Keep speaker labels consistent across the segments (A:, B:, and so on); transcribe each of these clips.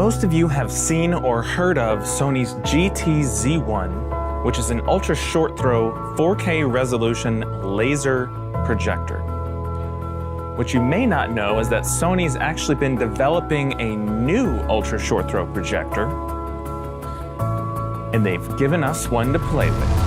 A: Most of you have seen or heard of Sony's GT-Z1, which is an ultra short throw 4K resolution laser projector. What you may not know is that Sony's actually been developing a new ultra short throw projector, and they've given us one to play with.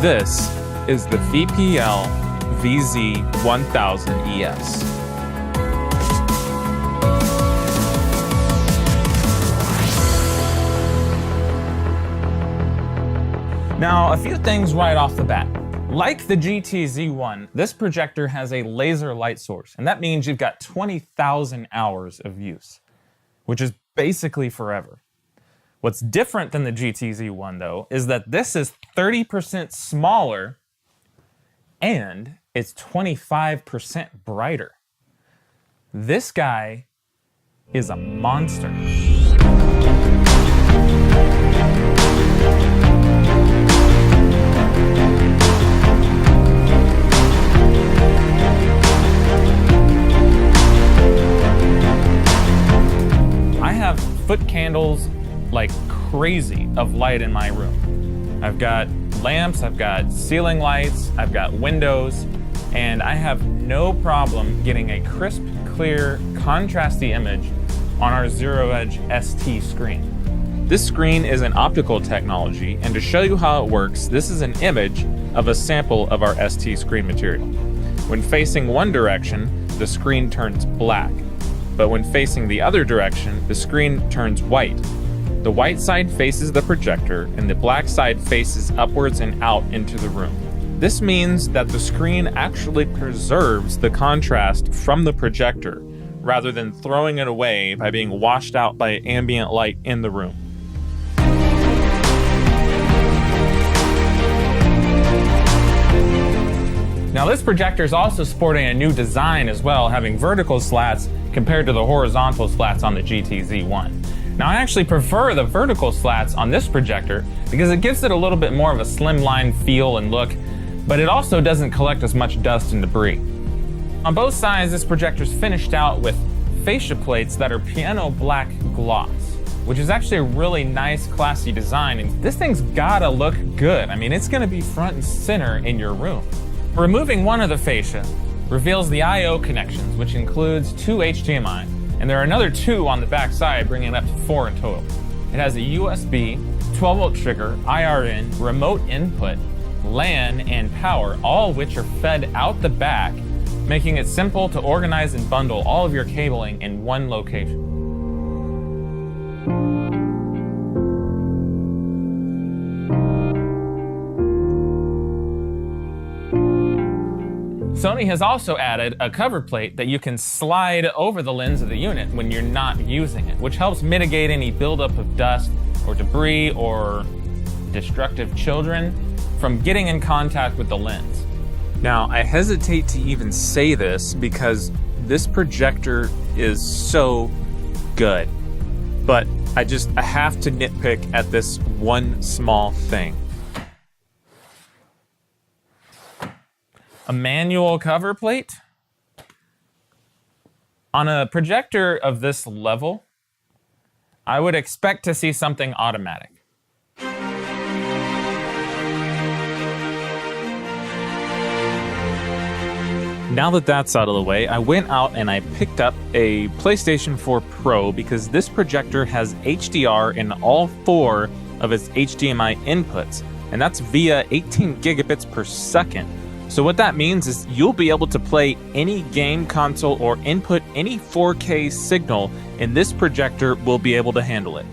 A: This is the VPL VZ1000ES. Now, a few things right off the bat. Like the GT-Z1, this projector has a laser light source, and that means you've got 20,000 hours of use, which is basically forever. What's different than the GT-Z1 though, is that this is 30% smaller and it's 25% brighter. This guy is a monster. I have foot candles like crazy of light in my room. I've got lamps, I've got ceiling lights, I've got windows, and I have no problem getting a crisp, clear, contrasty image on our Zero Edge ST screen. This screen is an optical technology, and to show you how it works, this is an image of a sample of our ST screen material. When facing one direction, the screen turns black, but when facing the other direction, the screen turns white. The white side faces the projector and the black side faces upwards and out into the room. This means that the screen actually preserves the contrast from the projector rather than throwing it away by being washed out by ambient light in the room. Now this projector is also sporting a new design as well, having vertical slats compared to the horizontal slats on the GT-Z1. Now I actually prefer the vertical slats on this projector because it gives it a little bit more of a slimline feel and look, but it also doesn't collect as much dust and debris. On both sides, this projector's finished out with fascia plates that are piano black gloss, which is actually a really nice, classy design, and this thing's gotta look good. I mean, it's gonna be front and center in your room. Removing one of the fascia reveals the I/O connections, which includes 2 HDMI, and there are another 2 on the back side, bringing it up to 4 in total. It has a USB, 12-volt trigger, IR-in, remote input, LAN, and power, all of which are fed out the back, making it simple to organize and bundle all of your cabling in one location. Sony has also added a cover plate that you can slide over the lens of the unit when you're not using it, which helps mitigate any buildup of dust or debris or destructive children from getting in contact with the lens. Now, I hesitate to even say this because this projector is so good, but I have to nitpick at this one small thing. A manual cover plate? On a projector of this level, I would expect to see something automatic. Now that that's out of the way, I went out and I picked up a PlayStation 4 Pro because this projector has HDR in all 4 of its HDMI inputs, and that's via 18 gigabits per second. So what that means is you'll be able to play any game console or input any 4K signal, and this projector will be able to handle it.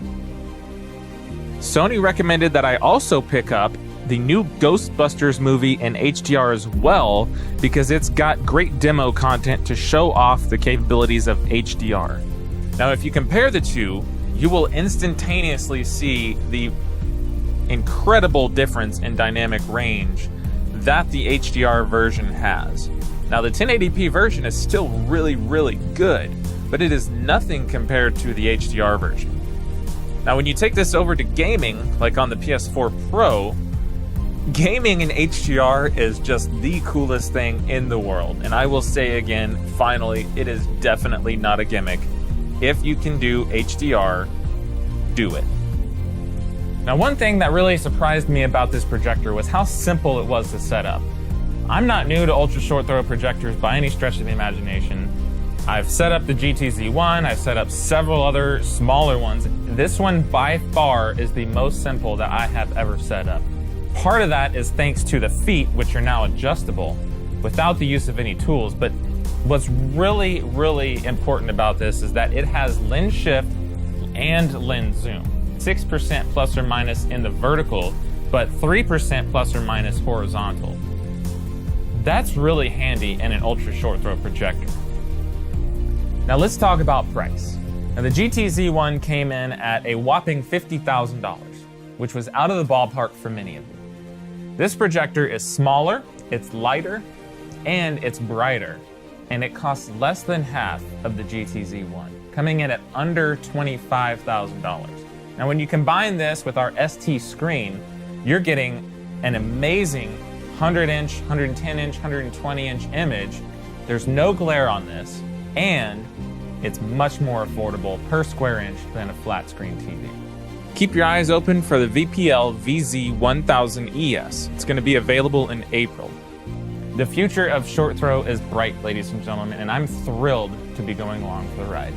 A: Sony recommended that I also pick up the new Ghostbusters movie in HDR as well, because it's got great demo content to show off the capabilities of HDR. Now, if you compare the two, you will instantaneously see the incredible difference in dynamic range that the HDR version has. Now, the 1080p version is still really, really good, but it is nothing compared to the HDR version. Now, when you take this over to gaming, like on the PS4 Pro, gaming in HDR is just the coolest thing in the world. And I will say again, finally, it is definitely not a gimmick. If you can do HDR, do it. Now, one thing that really surprised me about this projector was how simple it was to set up. I'm not new to ultra short throw projectors by any stretch of the imagination. I've set up the GTZ1, I've set up several other smaller ones. This one by far is the most simple that I have ever set up. Part of that is thanks to the feet, which are now adjustable without the use of any tools. But what's really, really important about this is that it has lens shift and lens zoom. 6% plus or minus in the vertical, but 3% plus or minus horizontal. That's really handy in an ultra short throw projector. Now let's talk about price. Now the GTZ1 came in at a whopping $50,000, which was out of the ballpark for many of you. This projector is smaller, it's lighter, and it's brighter, and it costs less than half of the GTZ1, coming in at under $25,000. Now when you combine this with our ST screen, you're getting an amazing 100-inch, 110-inch, 120-inch image. There's no glare on this, and it's much more affordable per square inch than a flat screen TV. Keep your eyes open for the VPL VZ1000ES. It's going to be available in April. The future of short throw is bright, ladies and gentlemen, and I'm thrilled to be going along for the ride.